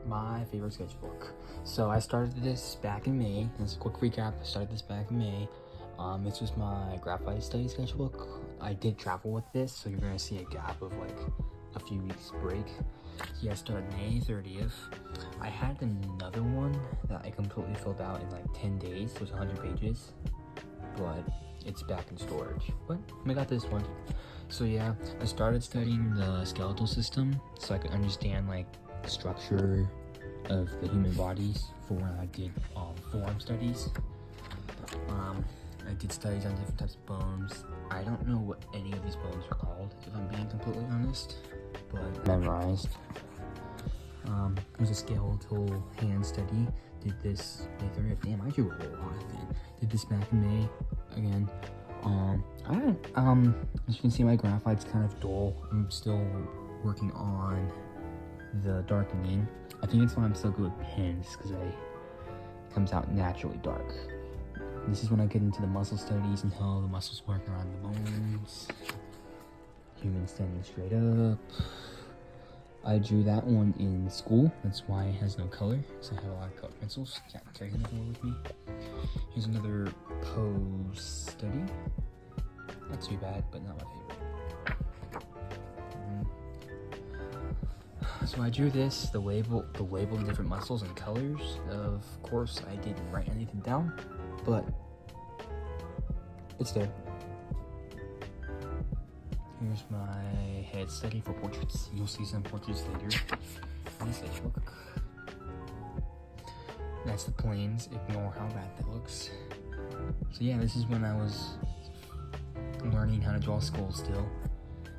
my favorite sketchbook. So I started this back in May. As a quick recap, I started this back in May. This was my graphite study sketchbook. I did travel with this, so you're gonna see a gap of like a few weeks break. Yeah, I started May 30th. I had another one that I completely filled out in like 10 days. It was 100 pages, but it's back in storage. But I got this one. So yeah, I started studying the skeletal system so I could understand like the structure of the human bodies for when I did form studies. I did studies on different types of bones. I don't know what any of these bones are called, if I'm being completely honest, but memorized. It was a skeletal hand study. Did this May 30th. Damn, I drew a whole lot of it. Did this back in May again. As you can see, my graphite's kind of dull. I'm still working on the darkening. I think it's why I'm so good with pens, because it comes out naturally dark. This is when I get into the muscle studies and how the muscles work around the bones. Human standing straight up. I drew that one in school. That's why it has no color, because I have a lot of colored pencils. Can't carry them everywhere with me. Here's another pose study. Not too bad, but not my favorite. So I drew this, the label of different muscles and colors. Of course, I didn't write anything down, but it's there. Here's my head study for portraits. You'll see some portraits later in the sketchbook. That's the planes. Ignore how bad that looks. So yeah, this is when I was learning how to draw skulls still.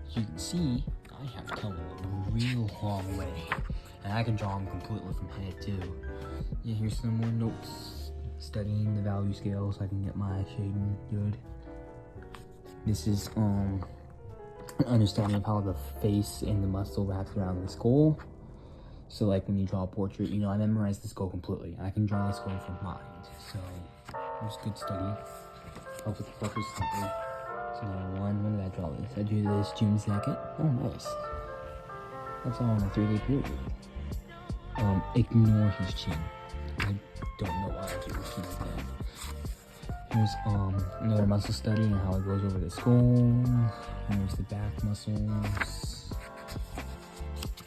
As you can see, I have come a real long way. And I can draw them completely from head too. Yeah, here's some more notes. Studying the value scale so I can get my shading good. This is an understanding of how the face and the muscle wraps around the skull. So like when you draw a portrait, you know, I memorized the skull completely. I can draw the skull from mind. So it was good study. Helps with the focus slightly. So number one, when did I draw this? I drew this June 2nd. Oh, nice. That's all in a 3-day period. Ignore his chin. I don't know why I drew his chin like that. Here's another muscle study and how it goes over the skull. Here's the back muscles.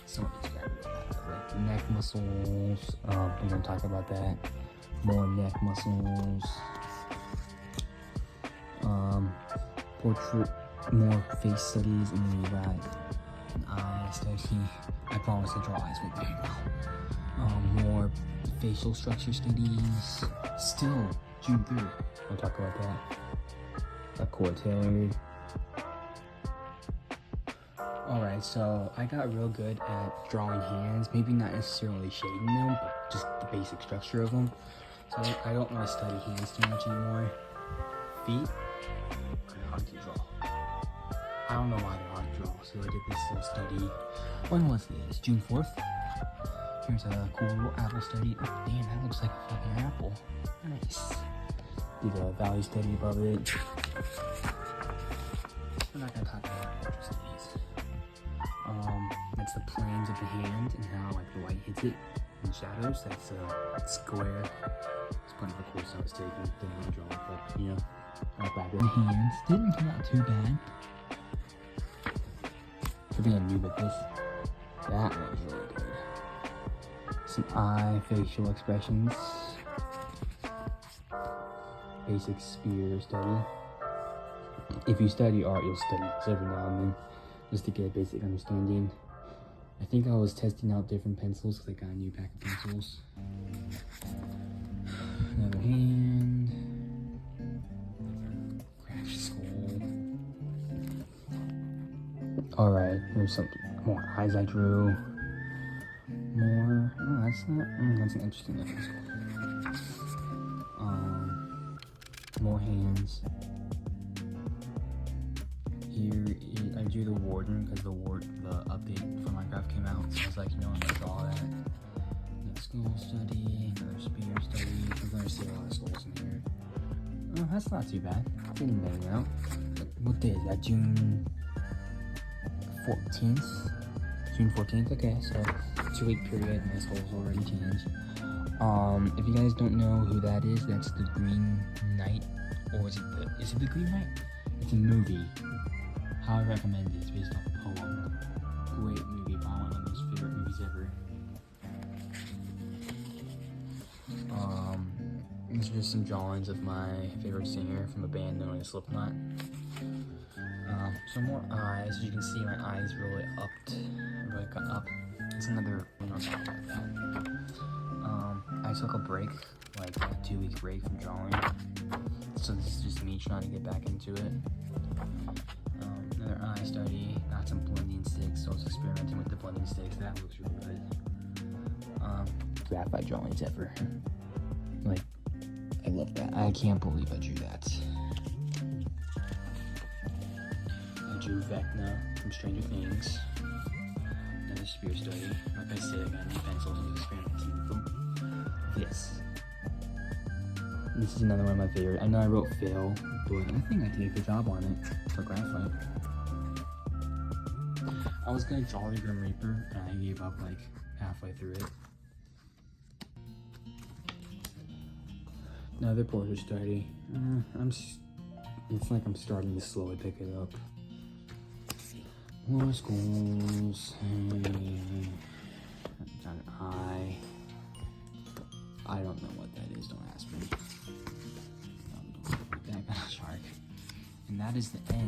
Someone described it like neck muscles. I'm gonna talk about that. More neck muscles. Portrait, more face studies, and then you got an eye study. I promise to draw eyes with you now. More facial structure studies. Still, June 3rd. I'll talk about that. Got core tailored. Alright, so I got real good at drawing hands. Maybe not necessarily shading them, but just the basic structure of them. So I don't really study hands too much anymore. Feet, kind of hard to draw. I don't know why they're hard to draw, so I did this little study. When was this? June 4th? Here's a cool little apple study. Oh, damn, that looks like a fucking apple. Nice. Did a value study above it. We're not gonna talk about portrait studies. That's the planes of the hand and how like the light hits it in shadows. That's a square. It's part of the course I was taking. Didn't really draw it, but you know, I like that. The hands didn't come out too bad. For being new with this, that was really good. Some eye facial expressions. Basic spear study. If you study art, you'll study this every now and then, just to get a basic understanding. I think I was testing out different pencils because I got a new pack of pencils. Another hand. Crash skull. Alright, here's some more eyes I drew. More. Oh, that's not. That's an interesting looking skull. More hands. Here, I drew the warden because the update for Minecraft came out. So I was like, you know, I'm gonna draw that. Another skull study, another spear study. We're gonna see a lot of skulls in here. Oh, that's not too bad. Getting better now. What day is that? June 14th? June 14th, okay, so 2-week period, and this hole's already changed. If you guys don't know who that is, that's the Green Knight, or is it the Green Knight? It's a movie. Highly recommend it. It's based off a poem. Great movie, probably one of my most favorite movies ever. These are just some drawings of my favorite singer from a band known as Slipknot. Some more eyes. As you can see, my eyes really got up. It's another one on top like that. I took a break, like a 2-week break from drawing. So this is just me trying to get back into it. Another eye study. Got some blending sticks, so I was experimenting with the blending sticks. That looks really good. Graphite drawings ever. Like, I love that. I can't believe I drew that. I drew Vecna from Stranger Things. Another spear study. Like I said, I got new pencils and experimenting with them. This is another one of my favorite. I know I wrote Phil, but I think I did a good job on it for graphite. I was gonna draw the Grim Reaper, and I gave up like halfway through it. Another portrait study. It's like I'm starting to slowly pick it up. More schools. Got an eye. I don't know what that is. Don't ask me. Don't put that. Got a shark. And that is the end.